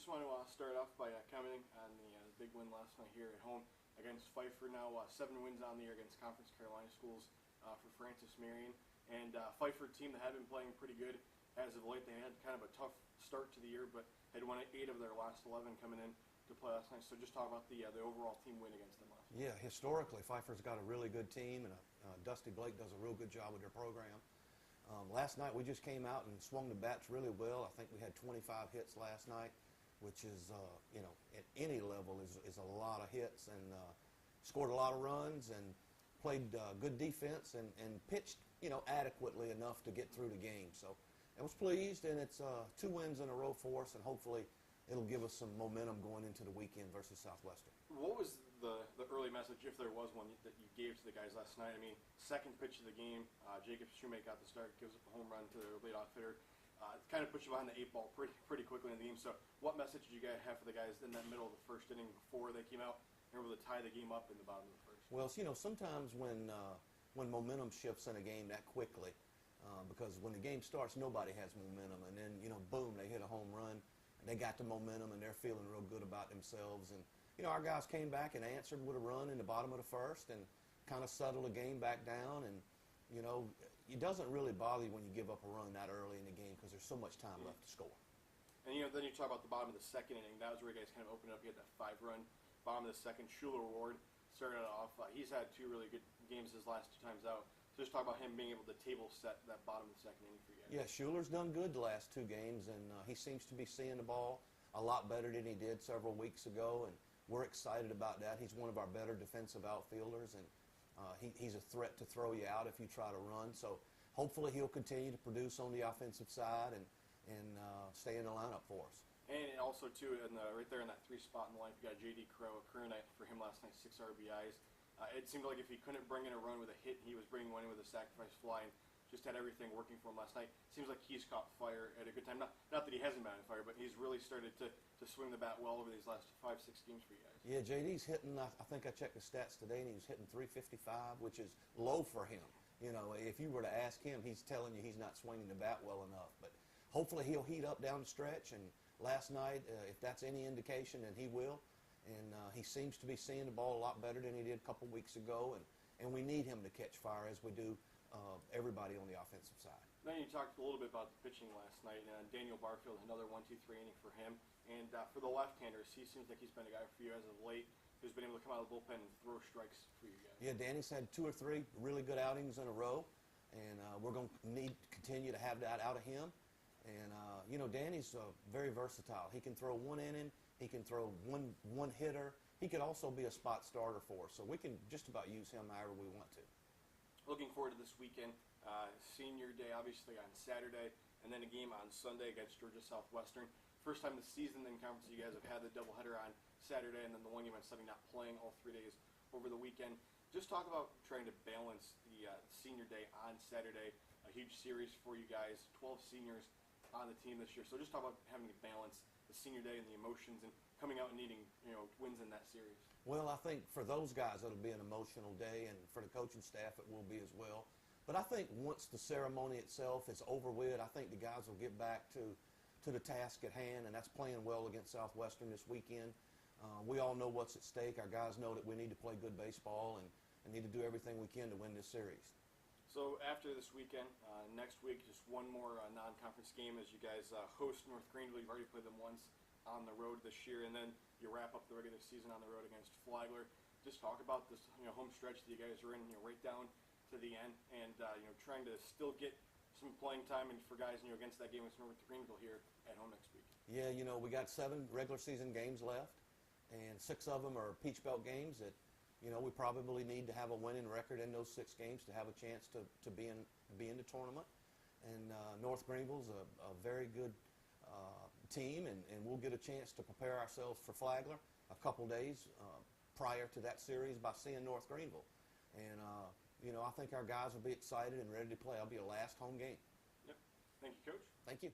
want to start off by commenting on the big win last night here at home against Pfeiffer. Now 7 wins on the year against Conference Carolina schools for Francis Marion. And Pfeiffer team that had been playing pretty good as of late. They had kind of a tough start to the year, but had won 8 of their last 11 coming in to play last night. So just talk about the overall team win against them last night. Yeah, historically, Pfeiffer's got a really good team, and Dusty Blake does a real good job with their program. Last night we just came out and swung the bats really well. I think we had 25 hits last night, which is, you know, at any level is a lot of hits, and scored a lot of runs and played good defense and pitched, you know, adequately enough to get through the game. So I was pleased, and it's 2 wins in a row for us, and hopefully it'll give us some momentum going into the weekend versus Southwestern. What was the early message, if there was one, that you gave to the guys last night? I mean, second pitch of the game, Jacob Shoemake got the start, gives up a home run to their leadoff hitter. It kind of puts you behind the 8 ball pretty quickly in the game. So what message did you guys have for the guys in that middle of the first inning before they came out and were able to tie the game up in the bottom of the first? Well, you know, sometimes when momentum shifts in a game that quickly, because when the game starts, nobody has momentum, and then, you know, boom, they hit a home run. They got the momentum, and they're feeling real good about themselves. And, you know, our guys came back and answered with a run in the bottom of the first and kind of settled the game back down. And, you know, it doesn't really bother you when you give up a run that early in the game because there's so much time left to score. And, you know, then you talk about the bottom of the second inning. That was where you guys kind of opened up. You had that 5-run bottom of the second. Schuler Ward started off. He's had 2 really good games his last 2 times out. So just talk about him being able to table set that bottom of the second inning for you guys. Yeah, Schuler's done good the last 2 games, and he seems to be seeing the ball a lot better than he did several weeks ago, and we're excited about that. He's one of our better defensive outfielders, and he's a threat to throw you out if you try to run. So hopefully he'll continue to produce on the offensive side and stay in the lineup for us. And also, too, right there in that 3 spot in the lineup, you got J.D. Crow, a career night for him last night, 6 RBIs. It seemed like if he couldn't bring in a run with a hit, he was bringing one in with a sacrifice fly, and just had everything working for him last night. Seems like he's caught fire at a good time. Not that he hasn't been on fire, but he's really started to swing the bat well over these last 5-6 games for you guys. Yeah, JD's hitting, I think I checked the stats today, and he was hitting 355, which is low for him. You know, if you were to ask him, he's telling you he's not swinging the bat well enough. But hopefully he'll heat up down the stretch, and last night, if that's any indication, then he will. And he seems to be seeing the ball a lot better than he did a couple weeks ago, and we need him to catch fire as we do everybody on the offensive side. Then you talked a little bit about the pitching last night, and Daniel Barfield, another 1-2-3 inning for him. And for the left-handers, he seems like he's been a guy for you as of late who's been able to come out of the bullpen and throw strikes for you guys. Yeah, Danny's had 2 or 3 really good outings in a row, and we're going to need to continue to have that out of him. And, you know, Danny's very versatile. He can throw 1 inning. He can throw one hitter. He could also be a spot starter for us, so we can just about use him however we want to. Looking forward to this weekend. Senior Day, obviously, on Saturday, and then a game on Sunday against Georgia Southwestern. First time this season in conference you guys have had the doubleheader on Saturday, and then the one game on Sunday, not playing all 3 days over the weekend. Just talk about trying to balance the Senior Day on Saturday, a huge series for you guys, 12 seniors on the team this year. So just talk about having to balance the Senior Day and the emotions and coming out and needing, you know, wins in that series. Well, I think for those guys it'll be an emotional day, and for the coaching staff it will be as well. But I think once the ceremony itself is over with, I think the guys will get back to the task at hand, and that's playing well against Southwestern this weekend. We all know what's at stake. Our guys know that we need to play good baseball and need to do everything we can to win this series. So after this weekend, next week, just one more non-conference game as you guys host North Greenville. You've already played them once on the road this year, and then you wrap up the regular season on the road against Flagler. Just talk about this, you know, home stretch that you guys are in, you know, right down to the end, and you know, trying to still get some playing time and for guys, you know, against that game with North Greenville here at home next week. Yeah, you know, we got 7 regular season games left, and 6 of them are Peach Belt games that, you know, we probably need to have a winning record in those 6 games to have a chance to be in the tournament. And North Greenville's a very good team, and we'll get a chance to prepare ourselves for Flagler a couple days prior to that series by seeing North Greenville. And, you know, I think our guys will be excited and ready to play. It'll be a last home game. Yep. Thank you, Coach. Thank you.